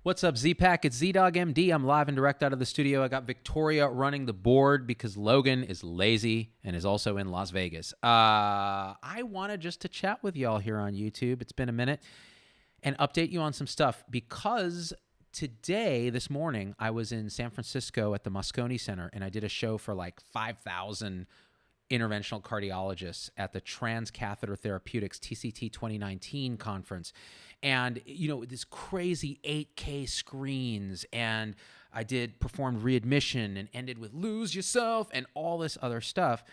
What's up, Z-Pack? It's Z-Dog MD. I'm live and direct out of the studio. I got Victoria running the board because Logan is lazy and is also in Las Vegas. I wanted just to chat with y'all here on YouTube. It's been a minute and update you on some stuff because today, this morning, I was in San Francisco at the Moscone Center and I did a show for like 5,000 interventional cardiologists at the Transcatheter Therapeutics TCT 2019 conference. And, you know, this crazy 8K screens, and I performed readmission and ended with lose yourself and all this other stuff.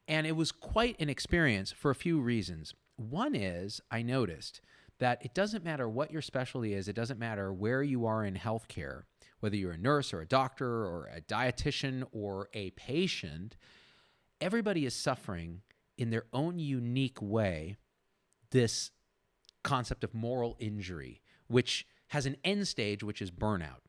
And it was quite an experience for a few reasons. One is I noticed that it doesn't matter what your specialty is. It doesn't matter where you are in healthcare, whether you're a nurse or a doctor or a dietitian or a patient. Everybody is suffering in their own unique way this concept of moral injury, which has an end stage, which is burnout.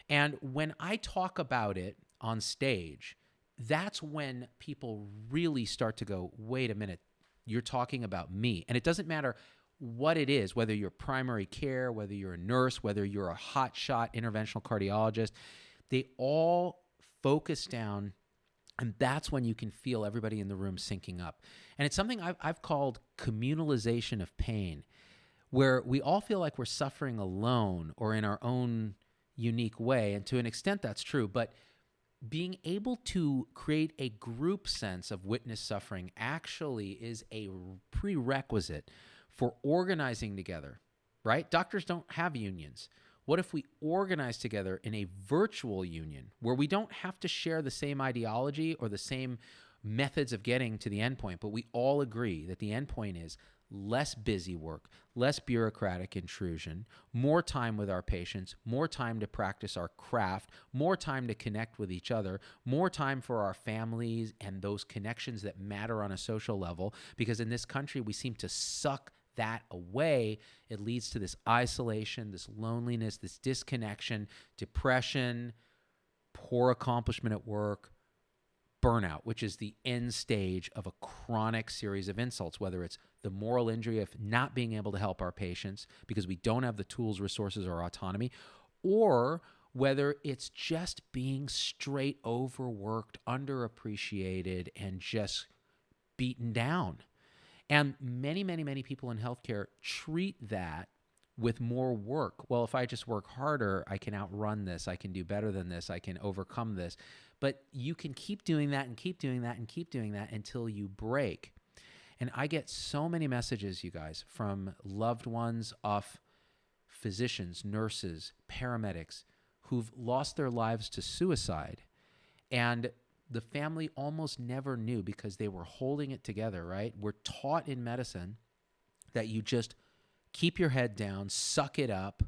And when I talk about it on stage, that's when people really start to go, wait a minute, you're talking about me. And it doesn't matter what it is, whether you're primary care, whether you're a nurse, whether you're a hotshot interventional cardiologist, they all focus down. And that's when you can feel everybody in the room syncing up. And it's something I've called communalization of pain, where we all feel like we're suffering alone or in our own unique way. And to an extent, that's true. But being able to create a group sense of witness suffering actually is a prerequisite for organizing together, right? Doctors don't have unions. What if we organize together in a virtual union where we don't have to share the same ideology or the same methods of getting to the endpoint, but we all agree that the endpoint is less busy work, less bureaucratic intrusion, more time with our patients, more time to practice our craft, more time to connect with each other, more time for our families and those connections that matter on a social level, because in this country we seem to suck that away. It leads to this isolation, this loneliness, this disconnection, depression, poor accomplishment at work, burnout, which is the end stage of a chronic series of insults, whether it's the moral injury of not being able to help our patients because we don't have the tools, resources, or autonomy, or whether it's just being straight overworked, underappreciated, and just beaten down. And many, many, many people in healthcare treat that with more work. Well, if I just work harder, I can outrun this. I can do better than this. I can overcome this. But you can keep doing that and keep doing that and keep doing that until you break. And I get so many messages, you guys, from loved ones of physicians, nurses, paramedics who've lost their lives to suicide. And the family almost never knew because they were holding it together, right? We're taught in medicine that you just keep your head down, suck it up,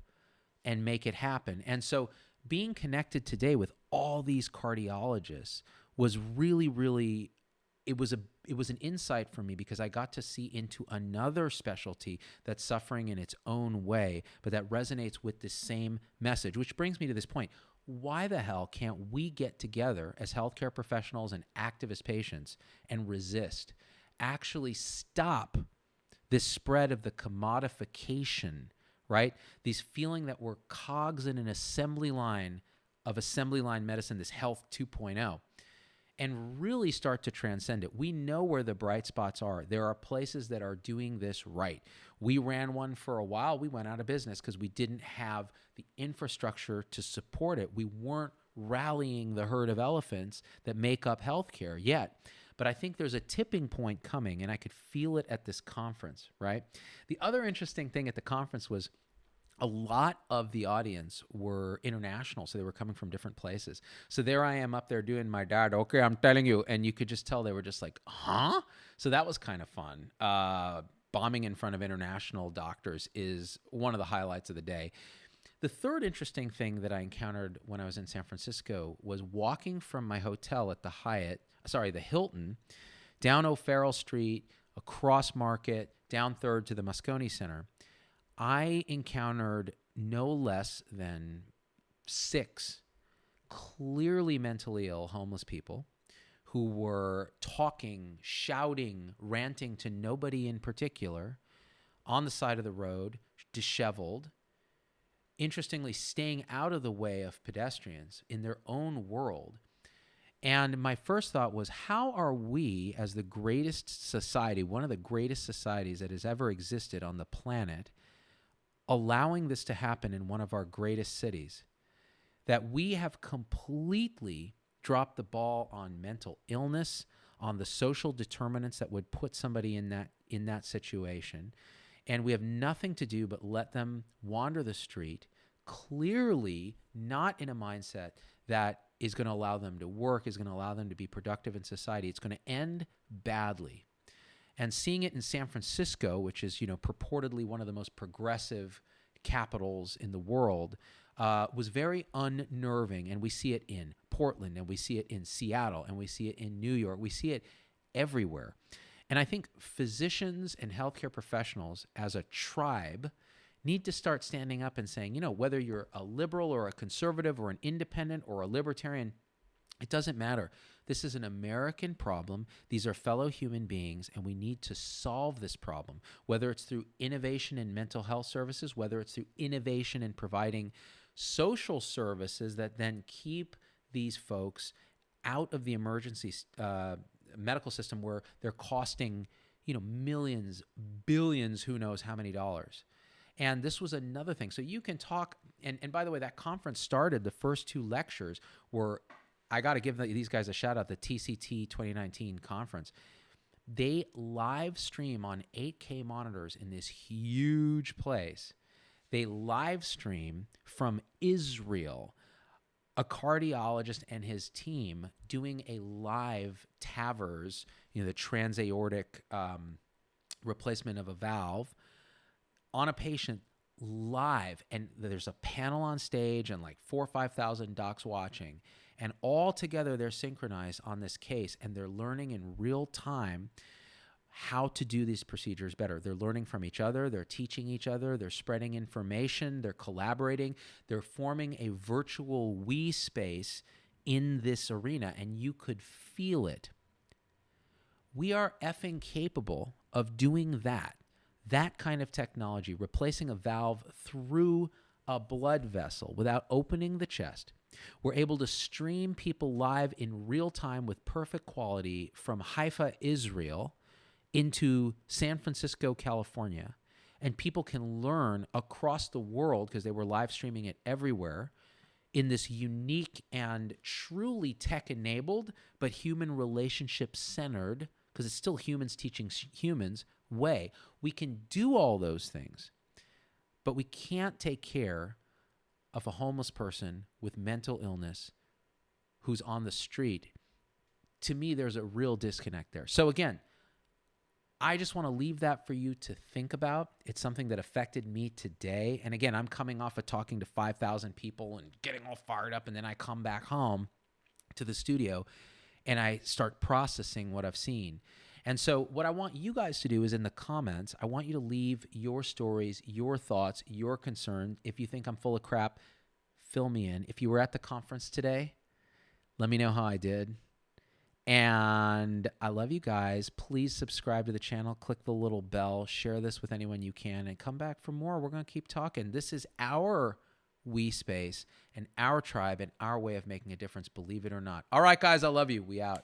and make it happen. And so being connected today with all these cardiologists was really, really, it was an insight for me because I got to see into another specialty that's suffering in its own way, but that resonates with the same message, which brings me to this point. Why the hell can't we get together as healthcare professionals and activist patients and resist, actually stop this spread of the commodification, right? These feeling that we're cogs in an assembly line of assembly line medicine, this health 2.0, and really start to transcend it. We know where the bright spots are. There are places that are doing this right. We ran one for a while. We went out of business because we didn't have the infrastructure to support it. We weren't rallying the herd of elephants that make up healthcare yet. But I think there's a tipping point coming, and I could feel it at this conference, right? The other interesting thing at the conference was a lot of the audience were international, so they were coming from different places. So there I am up there doing my dad, okay, I'm telling you, and you could just tell they were just like, huh? So that was kind of fun. Bombing in front of international doctors is one of the highlights of the day. The third interesting thing that I encountered when I was in San Francisco was walking from my hotel at the Hilton, down O'Farrell Street, across Market, down 3rd to the Moscone Center. I encountered no less than 6 clearly mentally ill homeless people who were talking, shouting, ranting to nobody in particular on the side of the road, disheveled, interestingly, staying out of the way of pedestrians in their own world. And my first thought was, how are we, as the greatest society, one of the greatest societies that has ever existed on the planet, allowing this to happen in one of our greatest cities? That we have completely dropped the ball on mental illness, on the social determinants that would put somebody in that situation. And we have nothing to do but let them wander the street, clearly not in a mindset that is going to allow them to work, is going to allow them to be productive in society. It's going to end badly. And seeing it in San Francisco, which is, purportedly one of the most progressive capitals in the world, was very unnerving. And we see it in Portland, and we see it in Seattle, and we see it in New York. We see it everywhere. And I think physicians and healthcare professionals as a tribe need to start standing up and saying, whether you're a liberal or a conservative or an independent or a libertarian, it doesn't matter. This is an American problem. These are fellow human beings, and we need to solve this problem, whether it's through innovation in mental health services, whether it's through innovation in providing social services that then keep these folks out of the emergency medical system where they're costing, millions, billions, who knows how many dollars. And this was another thing. So you can talk, and by the way, that conference started, the first two lectures were, I got to give these guys a shout out, the TCT 2019 conference. They live stream on 8K monitors in this huge place. They live stream from Israel, a cardiologist and his team doing a live TAVRs, the transaortic replacement of a valve, on a patient live, and there's a panel on stage and like 4,000 or 5,000 docs watching, and all together they're synchronized on this case, and they're learning in real time how to do these procedures better. They're learning from each other, they're teaching each other, they're spreading information, they're collaborating, they're forming a virtual we space in this arena, and you could feel it. We are effing capable of doing that kind of technology, replacing a valve through a blood vessel without opening the chest. We're able to stream people live in real time with perfect quality from Haifa, Israel, into San Francisco, California, and people can learn across the world, because they were live streaming it everywhere, in this unique and truly tech-enabled but human relationship-centered, because it's still humans teaching humans, way. We can do all those things, but we can't take care of a homeless person with mental illness who's on the street. To me, there's a real disconnect there. So again, I just want to leave that for you to think about. It's something that affected me today. And again, I'm coming off of talking to 5,000 people and getting all fired up, and then I come back home to the studio and I start processing what I've seen. And so what I want you guys to do is, in the comments, I want you to leave your stories, your thoughts, your concern. If you think I'm full of crap, fill me in. If you were at the conference today, let me know how I did. And I love you guys. Please subscribe to the channel, click the little bell, share this with anyone you can, and come back for more. We're going to keep talking. This is our we space and our tribe and our way of making a difference, believe it or not. All right, guys, I love you. We out.